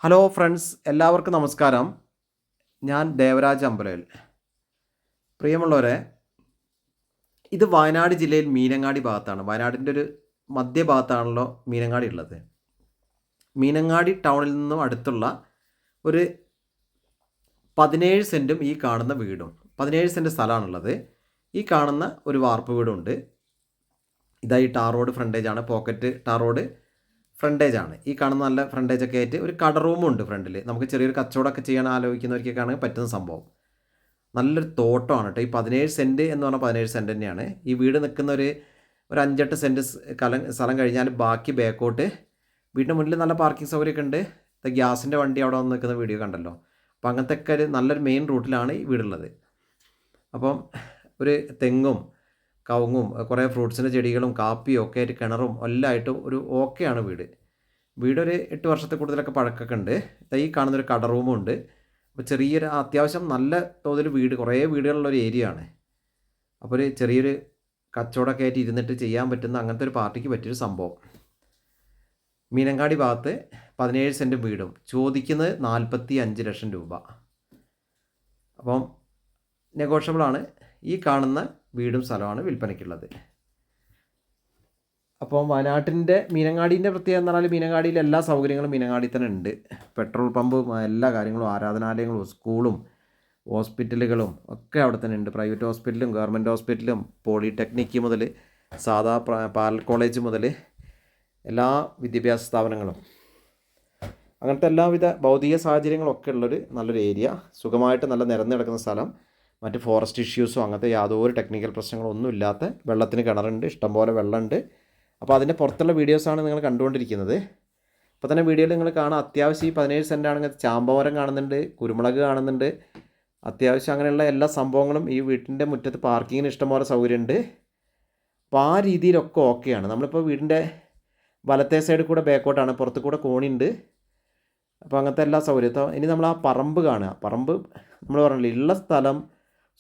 Hello friends, എല്ലാവർക്കും നമസ്കാരം. ഞാൻ ദേവരാജ് അമ്പലയിൽ. പ്രിയമുള്ളവരെ, ഇത് വയനാട് ജില്ലയിൽ മീനങ്ങാടി ഭാഗത്താണ്. വയനാടിൻ്റെ ഒരു മധ്യഭാഗത്താണല്ലോ മീനങ്ങാടി ഉള്ളത്. മീനങ്ങാടി ടൗണിൽ നിന്നും അടുത്തുള്ള ഒരു 17 സെൻറ്റും ഈ കാണുന്ന വീടും, 17 സെൻറ്റ് സ്ഥലമാണുള്ളത്. ഈ കാണുന്ന ഒരു വാർപ്പ് വീടുണ്ട്. ഇതായി ടാർ റോഡ് ഫ്രണ്ടേജാണ്, പോക്കറ്റ് ടാർ റോഡ് ഫ്രണ്ടേജാണ്. ഈ കാണുന്ന നല്ല ഫ്രണ്ടേജൊക്കെ ആയിട്ട് ഒരു കട റൂമും ഉണ്ട് ഫ്രണ്ടിൽ. നമുക്ക് ചെറിയൊരു കച്ചവടമൊക്കെ ചെയ്യാൻ ആലോചിക്കുന്നവർക്കൊക്കെയാണ് പറ്റുന്ന സംഭവം. നല്ലൊരു തോട്ടമാണ് കേട്ടോ. ഈ 17 സെൻറ്റ് എന്ന് പറഞ്ഞാൽ 17 സെൻറ്റ് തന്നെയാണ്. ഈ വീട് നിൽക്കുന്ന ഒരു 5-8 സെൻറ്റ് സ്ഥലം കഴിഞ്ഞാൽ ബാക്കി ബാക്കോട്ട് വീടിൻ്റെ മുന്നിൽ നല്ല പാർക്കിംഗ് സൗകര്യമൊക്കെ ഉണ്ട്. ഗ്യാസിൻ്റെ വണ്ടി അവിടെ വന്ന് നിൽക്കുന്ന വീഡിയോ കണ്ടല്ലോ. അപ്പോൾ അങ്ങനത്തെ ഒക്കെ ഒരു നല്ലൊരു മെയിൻ റൂട്ടിലാണ് ഈ വീടുള്ളത്. അപ്പം ഒരു തെങ്ങും കവുങ്ങും കുറേ ഫ്രൂട്ട്സിൻ്റെ ചെടികളും കാപ്പിയും ഒക്കെ ആയിട്ട് കിണറും എല്ലാം ആയിട്ട് ഒരു ഓക്കെയാണ് വീട്. വീടൊരു 8 വർഷത്തെ കൂടുതലൊക്കെ പഴക്കമൊക്കെ ഉണ്ട്. ഈ കാണുന്നൊരു കട റൂമും ഉണ്ട്. അപ്പോൾ ചെറിയൊരു അത്യാവശ്യം നല്ല തോതിൽ വീട്, കുറേ വീടുകളുള്ളൊരു ഏരിയ ആണ്. അപ്പോൾ ഒരു ചെറിയൊരു കച്ചവടമൊക്കെ ആയിട്ട് ഇരുന്നിട്ട് ചെയ്യാൻ പറ്റുന്ന അങ്ങനത്തെ ഒരു പാർട്ടിക്ക് പറ്റിയൊരു സംഭവം. മീനങ്ങാടി ഭാഗത്ത് 17 സെൻറ്റും വീടും, ചോദിക്കുന്നത് 45 ലക്ഷം രൂപ. അപ്പം നെഗോഷ്യബിളാണ്. ഈ കാണുന്ന വീടും സ്ഥലമാണ് വിൽപ്പനയ്ക്കുള്ളത്. അപ്പോൾ വയനാട്ടിൻ്റെ മീനങ്ങാടീൻ്റെ പ്രത്യേകത എന്ന് പറഞ്ഞാൽ മീനങ്ങാടിയിൽ എല്ലാ സൗകര്യങ്ങളും മീനങ്ങാടി തന്നെ ഉണ്ട്. പെട്രോൾ പമ്പും എല്ലാ കാര്യങ്ങളും, ആരാധനാലയങ്ങളും സ്കൂളും ഹോസ്പിറ്റലുകളും ഒക്കെ അവിടെ തന്നെ ഉണ്ട്. പ്രൈവറ്റ് ഹോസ്പിറ്റലും ഗവൺമെൻറ് ഹോസ്പിറ്റലും പോളിടെക്നിക്ക് മുതൽ സാധാ പാൽ കോളേജ് മുതൽ എല്ലാ വിദ്യാഭ്യാസ സ്ഥാപനങ്ങളും, അങ്ങനത്തെ എല്ലാവിധ ഭൗതിക സാഹചര്യങ്ങളൊക്കെ ഉള്ളൊരു നല്ലൊരു ഏരിയ. സുഖമായിട്ട് നല്ല നിരന്ന് കിടക്കുന്ന സ്ഥലം. മറ്റ് ഫോറസ്റ്റ് ഇഷ്യൂസോ അങ്ങനത്തെ യാതൊരു ടെക്നിക്കൽ പ്രശ്നങ്ങളൊന്നും ഇല്ലാത്ത, വെള്ളത്തിന് കിണറുണ്ട്, ഇഷ്ടംപോലെ വെള്ളമുണ്ട്. അപ്പോൾ അതിൻ്റെ പുറത്തുള്ള വീഡിയോസാണ് നിങ്ങൾ കണ്ടുകൊണ്ടിരിക്കുന്നത്. അപ്പോൾ തന്നെ വീഡിയോയിൽ നിങ്ങൾ കാണാം, അത്യാവശ്യം ഈ 17 സെൻറ്റ് ആണെങ്കിൽ ചാമ്പമരം കാണുന്നുണ്ട്, കുരുമുളക് കാണുന്നുണ്ട്. അത്യാവശ്യം അങ്ങനെയുള്ള എല്ലാ സംഭവങ്ങളും ഈ വീട്ടിൻ്റെ മുറ്റത്ത് പാർക്കിങ്ങിന് ഇഷ്ടംപോലെ സൗകര്യമുണ്ട്. അപ്പോൾ ആ രീതിയിലൊക്കെ ഓക്കെയാണ്. നമ്മളിപ്പോൾ വീടിൻ്റെ വലത്തെ സൈഡിൽ കൂടെ ബാക്കോട്ടാണ്, പുറത്ത് കൂടെ കോണിയുണ്ട്. അപ്പോൾ അങ്ങനത്തെ എല്ലാ സൗകര്യവും. ഇനി നമ്മൾ ആ പറമ്പ് കാണുക. പറമ്പ് നമ്മൾ പറഞ്ഞില്ലേ, ഉള്ള സ്ഥലം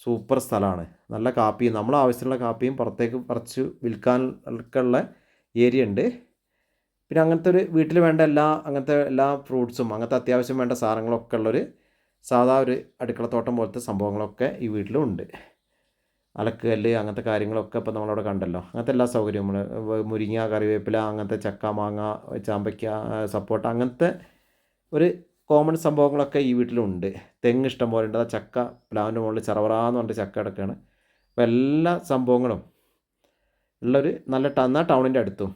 സൂപ്പർ സ്ഥലമാണ്. നല്ല കാപ്പിയും, നമ്മളെ ആവശ്യമുള്ള കാപ്പിയും പുറത്തേക്ക് പറിച്ച് വിൽക്കാനൊക്കെയുള്ള ഏരിയ ഉണ്ട്. പിന്നെ അങ്ങനത്തെ ഒരു വീട്ടിൽ വേണ്ട അങ്ങനത്തെ എല്ലാ ഫ്രൂട്ട്സും അങ്ങനത്തെ അത്യാവശ്യം വേണ്ട സാധനങ്ങളൊക്കെ ഉള്ളൊരു സാധാ ഒരു അടുക്കളത്തോട്ടം പോലത്തെ സംഭവങ്ങളൊക്കെ ഈ വീട്ടിലും ഉണ്ട്. അലക്കുകല്ല് അങ്ങനത്തെ കാര്യങ്ങളൊക്കെ ഇപ്പോൾ നമ്മളവിടെ കണ്ടല്ലോ. അങ്ങനത്തെ എല്ലാ സൗകര്യവും, മുരിങ്ങ, കറിവേപ്പില, അങ്ങനത്തെ ചക്ക, മാങ്ങ, ചാമ്പയ്ക്ക, സപ്പോട്ട, അങ്ങനത്തെ ഒരു കോമൺ സംഭവങ്ങളൊക്കെ ഈ വീട്ടിലുണ്ട്. തെങ്ങ് ഇഷ്ടം പോലെ ഉണ്ട്. ആ ചക്ക പ്ലാവിൻ്റെ മുകളിൽ ചറവറാന്ന് പറഞ്ഞിട്ട് ചക്ക കിടക്കുകയാണ്. അപ്പോൾ എല്ലാ സംഭവങ്ങളും ഉള്ളൊരു നല്ല ടൗണിൻ്റെ അടുത്തും.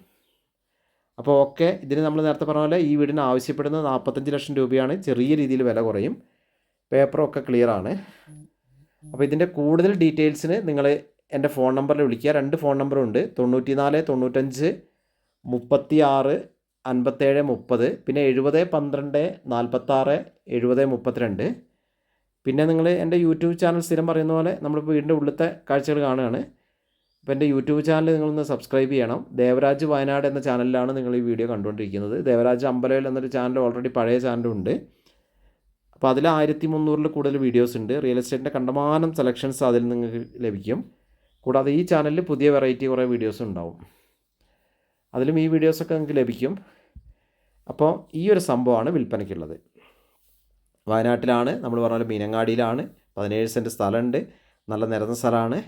അപ്പോൾ ഓക്കെ, ഇതിന് നമ്മൾ നേരത്തെ പറഞ്ഞ പോലെ ഈ വീടിന് ആവശ്യപ്പെടുന്നത് 45 ലക്ഷം രൂപയാണ്. ചെറിയ രീതിയിൽ വില കുറയും. പേപ്പറൊക്കെ ക്ലിയർ ആണ്. അപ്പോൾ ഇതിൻ്റെ കൂടുതൽ ഡീറ്റെയിൽസിന് നിങ്ങൾ എൻ്റെ ഫോൺ നമ്പറിൽ വിളിക്കുക. 2 ഫോൺ നമ്പറുണ്ട്, 94 95 36 57 30, പിന്നെ 70 12 46 70 32. പിന്നെ നിങ്ങൾ എൻ്റെ യൂട്യൂബ് ചാനൽ സ്ഥിരം പറയുന്ന പോലെ നമ്മളിപ്പോൾ വീടിൻ്റെ ഉള്ളിലത്തെ കാഴ്ചകൾ കാണുകയാണ്. അപ്പോൾ എൻ്റെ യൂട്യൂബ് ചാനൽ നിങ്ങളൊന്ന് സബ്സ്ക്രൈബ് ചെയ്യണം. ദേവരാജ് വയനാട് എന്ന ചാനലിലാണ് നിങ്ങൾ ഈ വീഡിയോ കണ്ടുകൊണ്ടിരിക്കുന്നത്. ദേവരാജ് അമ്പലയിൽ എന്നൊരു ചാനൽ ഓൾറെഡി പഴയ ചാനലുണ്ട്. അപ്പോൾ അതിൽ 1300 കൂടുതൽ വീഡിയോസ് ഉണ്ട്. റിയൽ എസ്റ്റേറ്റിൻ്റെ കണ്ടമാനം സെലക്ഷൻസ് അതിൽ നിങ്ങൾക്ക് ലഭിക്കും. കൂടാതെ ഈ ചാനലിൽ പുതിയ വെറൈറ്റി കുറേ വീഡിയോസ് ഉണ്ടാവും. അതിലും ഈ വീഡിയോസൊക്കെ നിങ്ങൾക്ക് ലഭിക്കും. അപ്പോൾ ഈ ഒരു സംഭവമാണ് വിൽപ്പനയ്ക്കുള്ളത്. വയനാട്ടിലാണ്, നമ്മൾ പറഞ്ഞ മീനങ്ങാടിയിലാണ്. 17 സെൻറ്റ് സ്ഥലമുണ്ട്, നല്ല നിരന്ന സ്ഥലമാണ്.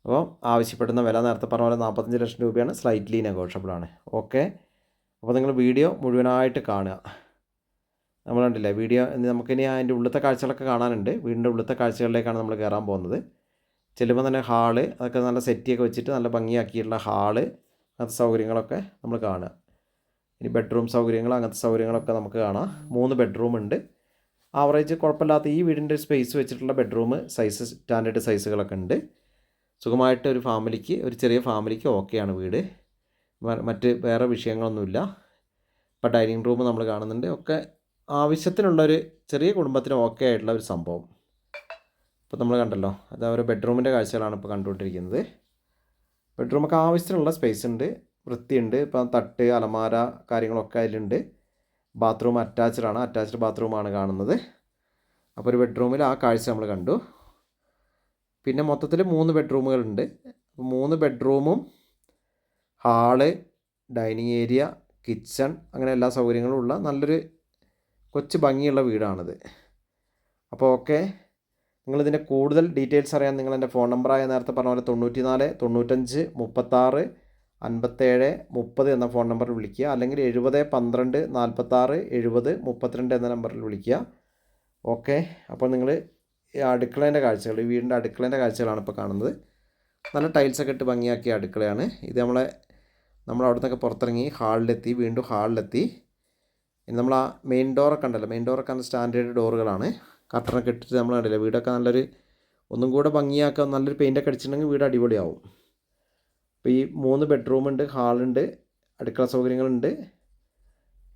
അപ്പോൾ ആവശ്യപ്പെടുന്ന വില നേരത്തെ പറഞ്ഞ പോലെ 45 ലക്ഷം രൂപയാണ്. സ്ലൈറ്റ്ലി നെഗോഷ്യബിളാണ്. ഓക്കെ, അപ്പോൾ നിങ്ങൾ വീഡിയോ മുഴുവനായിട്ട് കാണുക. നമ്മൾ കണ്ടില്ലേ വീഡിയോ. നമുക്കിനി അതിൻ്റെ ഉള്ളിലത്തെ കാഴ്ചകളൊക്കെ കാണാനുണ്ട്. വീടിൻ്റെ ഉള്ളിലത്തെ കാഴ്ചകളിലേക്കാണ് നമ്മൾ കയറാൻ പോകുന്നത്. ചെല്ലുമ്പോൾ തന്നെ ഹാള്, അതൊക്കെ നല്ല സെറ്റിയൊക്കെ വെച്ചിട്ട് നല്ല ഭംഗിയാക്കിയിട്ടുള്ള ഹാള്, അങ്ങനത്തെ സൗകര്യങ്ങളൊക്കെ നമ്മൾ കാണുക. ഇനി ബെഡ്റൂം സൗകര്യങ്ങൾ, അങ്ങനത്തെ സൗകര്യങ്ങളൊക്കെ നമുക്ക് കാണാം. 3 ബെഡ്റൂം ഉണ്ട്. ആവറേജ് കുഴപ്പമില്ലാത്ത ഈ വീടിൻ്റെ സ്പേസ് വെച്ചിട്ടുള്ള ബെഡ്റൂം സൈസ്, സ്റ്റാൻഡേർഡ് സൈസുകളൊക്കെ ഉണ്ട്. സുഖമായിട്ട് ഒരു ഫാമിലിക്ക്, ഒരു ചെറിയ ഫാമിലിക്ക് ഓക്കെയാണ് വീട്. മറ്റ് വേറെ വിഷയങ്ങളൊന്നുമില്ല. ഇപ്പോൾ ഡൈനിങ് റൂം നമ്മൾ കാണുന്നുണ്ട്. ഒക്കെ ആവശ്യത്തിനുള്ളൊരു ചെറിയ കുടുംബത്തിന് ഓക്കെ ആയിട്ടുള്ള ഒരു സംഭവം. ഇപ്പോൾ നമ്മൾ കണ്ടല്ലോ, അത് ഒരു ബെഡ്റൂമിൻ്റെ കാഴ്ചകളാണ് ഇപ്പോൾ കണ്ടുകൊണ്ടിരിക്കുന്നത്. ബെഡ്റൂമൊക്കെ ആവശ്യത്തിനുള്ള സ്പേസ് ഉണ്ട്, വൃത്തിയുണ്ട്. ഇപ്പം തട്ട്, അലമാര കാര്യങ്ങളൊക്കെ അതിലുണ്ട്. ബാത്റൂം അറ്റാച്ച്ഡ് ബാത്റൂമാണ് കാണുന്നത്. അപ്പോൾ ഒരു ബെഡ്റൂമിൽ ആ കാഴ്ച നമ്മൾ കണ്ടു. പിന്നെ മൊത്തത്തിൽ 3 ബെഡ്റൂമുകളുണ്ട്. 3 ബെഡ്റൂമും ഹാള്, ഡൈനിങ് ഏരിയ, കിച്ചൺ, അങ്ങനെ എല്ലാ സൗകര്യങ്ങളും ഉള്ള നല്ലൊരു കൊച്ചു ഭംഗിയുള്ള വീടാണിത്. അപ്പോൾ ഓക്കെ, നിങ്ങളിതിൻ്റെ കൂടുതൽ ഡീറ്റെയിൽസ് അറിയാൻ നിങ്ങൾ എൻ്റെ ഫോൺ നമ്പറായ നേരത്തെ പറഞ്ഞ പോലെ 94 95 36 57 30 എന്ന ഫോൺ നമ്പറിൽ വിളിക്കുക, അല്ലെങ്കിൽ 70 12 46 70 32 എന്ന നമ്പറിൽ വിളിക്കുക. ഓക്കെ, അപ്പോൾ നിങ്ങൾ ഈ അടുക്കളേൻ്റെ കാഴ്ചകൾ, ഈ വീടിൻ്റെ അടുക്കളേൻ്റെ കാഴ്ചകളാണ് ഇപ്പോൾ കാണുന്നത്. നല്ല ടൈൽസൊക്കെ ഇട്ട് ഭംഗിയാക്കിയ അടുക്കളയാണ് ഇത്. നമ്മൾ അവിടെ നിന്നൊക്കെ പുറത്തിറങ്ങി ഹാളിലെത്തി, വീണ്ടും ഹാളിലെത്തി. ഇനി നമ്മൾ ആ മെയിൻ ഡോറൊക്കെ ഉണ്ടല്ലോ, മെയിൻ ഡോറൊക്കെ നല്ല സ്റ്റാൻഡേർഡ് ഡോറുകളാണ്. കർട്ടനൊക്കെ ഇട്ടിട്ട് നമ്മൾ കണ്ടില്ല, വീടൊക്കെ നല്ലൊരു ഒന്നും കൂടെ ഭംഗിയാക്കുക, നല്ലൊരു പെയിൻ്റൊക്കെ അടിച്ചിട്ടുണ്ടെങ്കിൽ വീട് അടിപൊളിയാവും. അപ്പോൾ ഈ 3 ബെഡ്റൂമുണ്ട്, ഹാളുണ്ട്, അടുക്കള സൗകര്യങ്ങളുണ്ട്,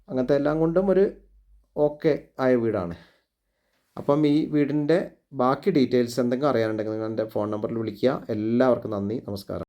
അങ്ങനത്തെ എല്ലാം കൊണ്ടും ഒരു ഓക്കെ ആയ വീടാണ്. അപ്പം ഈ വീടിൻ്റെ ബാക്കി ഡീറ്റെയിൽസ് എന്തെങ്കിലും അറിയാനുണ്ടെങ്കിൽ നിങ്ങൾ എൻ്റെ ഫോൺ നമ്പറിൽ വിളിക്കുക. എല്ലാവർക്കും നന്ദി, നമസ്കാരം.